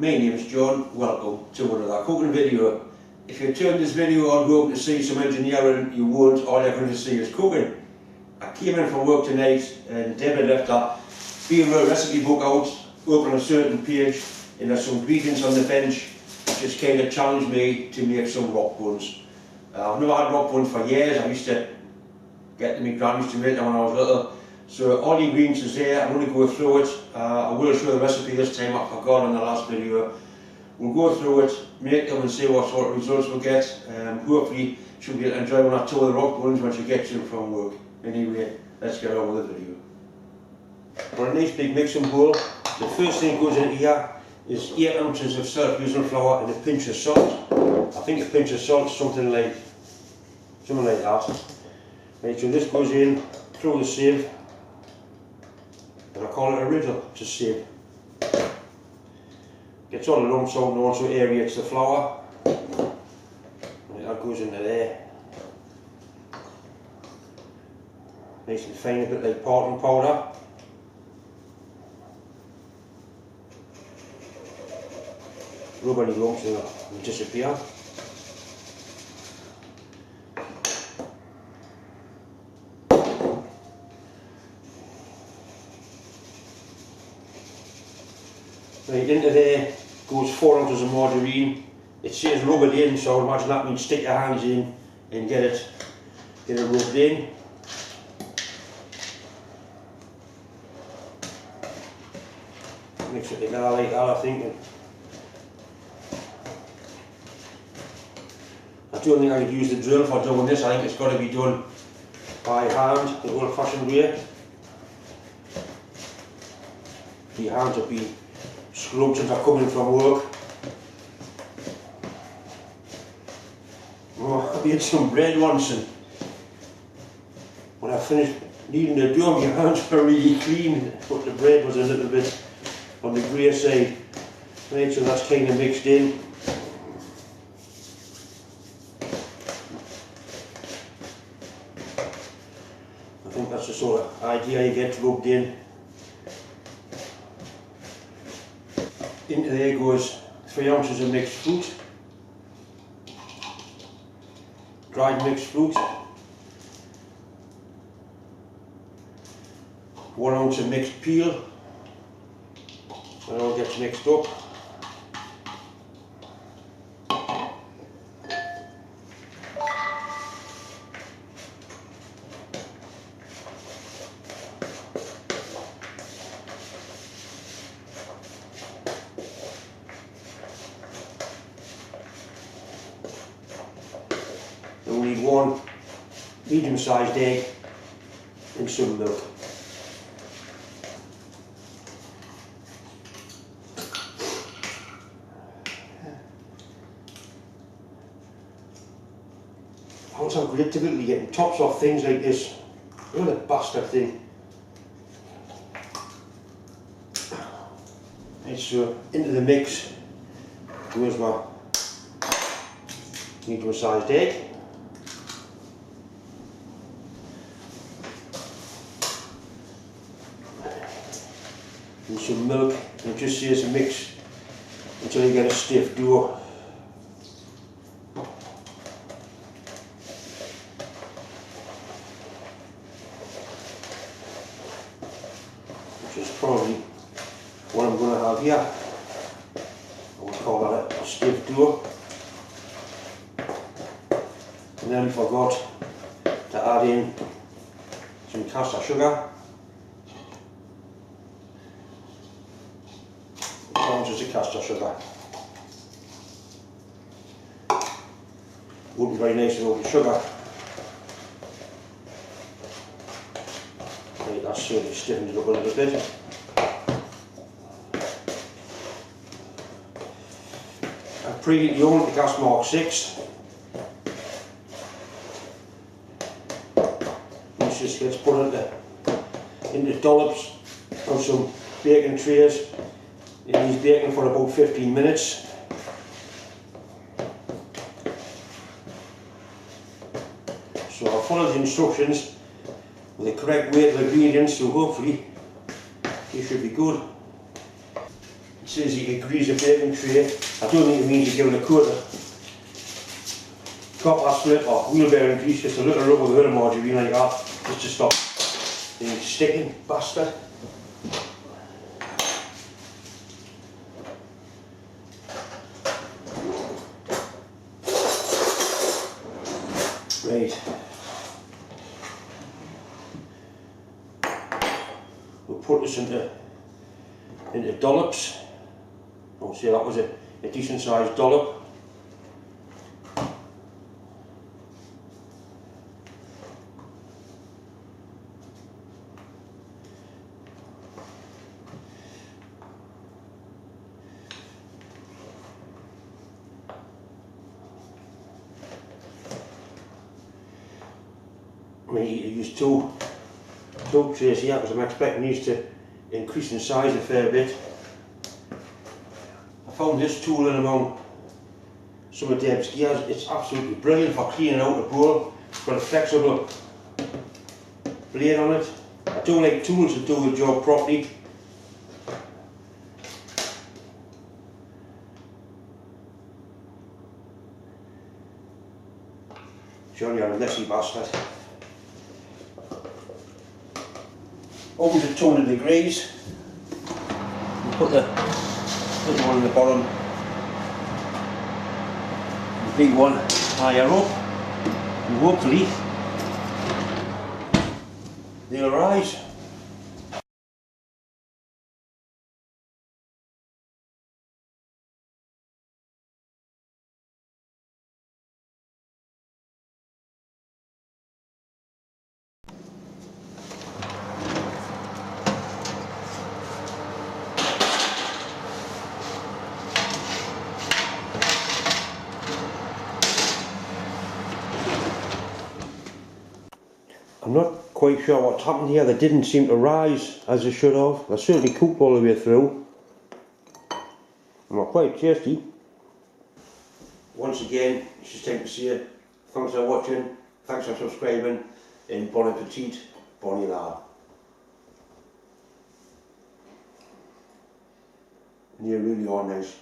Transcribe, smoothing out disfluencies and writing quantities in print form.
my name is John, welcome to another cooking video. If you turn this video on hoping to see some engineering, you won't, all you're going to see is cooking. I came in from work tonight and David left that BMO recipe book out, open a certain page, and there's some ingredients on the bench just kind of challenged me to make some rock buns. I've never had rock buns for years. I used to get to my grannies to make them when I was little. So all the ingredients is there. I'm going to go through it. I will show the recipe this time. I forgot in the last video. We'll go through it, make them and see what sort of results we'll get. Hopefully she'll be able to enjoy one or two of the rock buns when she gets in from work. Anyway, let's get on with the video. For a nice big mixing bowl, the first thing that goes in here is 8 ounces of self-using flour and a pinch of salt. I think a pinch of salt is something like that. Right, so this goes in through the sieve, and I call it a riddle to sieve. Gets all the lumps out and also aerates the flour. Right, that goes into there. Nice and fine, a bit like parchment powder. Rub any lumps and they'll disappear. Right, into there goes 4 ounces of margarine. It says rub it in, so I imagine that means stick your hands in and get it rubbed in. Mix it together like that, I think. I don't think I could use the drill for doing this. I think it's got to be done by hand, the old-fashioned way. The hands have been scrubbed since I come in from work. Oh, I made some bread once, and when I finished kneading the dough, my hands were really clean, but the bread was a little bit on the grey side. Right, so that's kind of mixed in. I think that's the sort of idea you get rubbed in. Into there goes 3 ounces of mixed fruit, dried mixed fruit, 1 ounce of mixed peel, and it all gets mixed up. We'll need 1 medium-sized egg and some milk. I always have great difficulty getting tops off things like this. Look at the bastard thing. Right, so into the mix goes my medium-sized egg. And some milk, and just says mix until you get a stiff dough. Which is probably what I'm going to have here. I would call that a stiff dough. And then I forgot to add in some caster sugar. Ounces of caster sugar. Wouldn't be very nice without the sugar. Right, that's certainly stiffened it up a little bit. I preheat the oven to gas mark 6. This just gets put into dollops on some baking trays. It needs baking for about 15 minutes. So I'll follow the instructions with the correct weight of ingredients, so hopefully it should be good. says you can grease a baking tray. I don't think it means you give it a coat of copper strip or wheel bearing grease, just a little rub with a bit of margarine like that, just to stop the sticking bastard. Right. We'll put this into dollops. I'll say that was a decent sized dollop. I need to use two trays here because I'm expecting these to increase in size a fair bit. I found this tool in among some of Deb's gears. It's absolutely brilliant for cleaning out a bowl. It's got a flexible blade on it. I don't like tools that do the job properly. Johnny, you're a messy bastard. Always at 200 degrees. We put the little one in the bottom, the big one higher up, and hopefully they'll rise. I'm not quite sure what's happened here. They didn't seem to rise as they should have. They certainly cooked all the way through. And they're quite tasty. Once again, it's just time to say thanks for watching, thanks for subscribing, and bon appetit, bon lard. And you really are nice.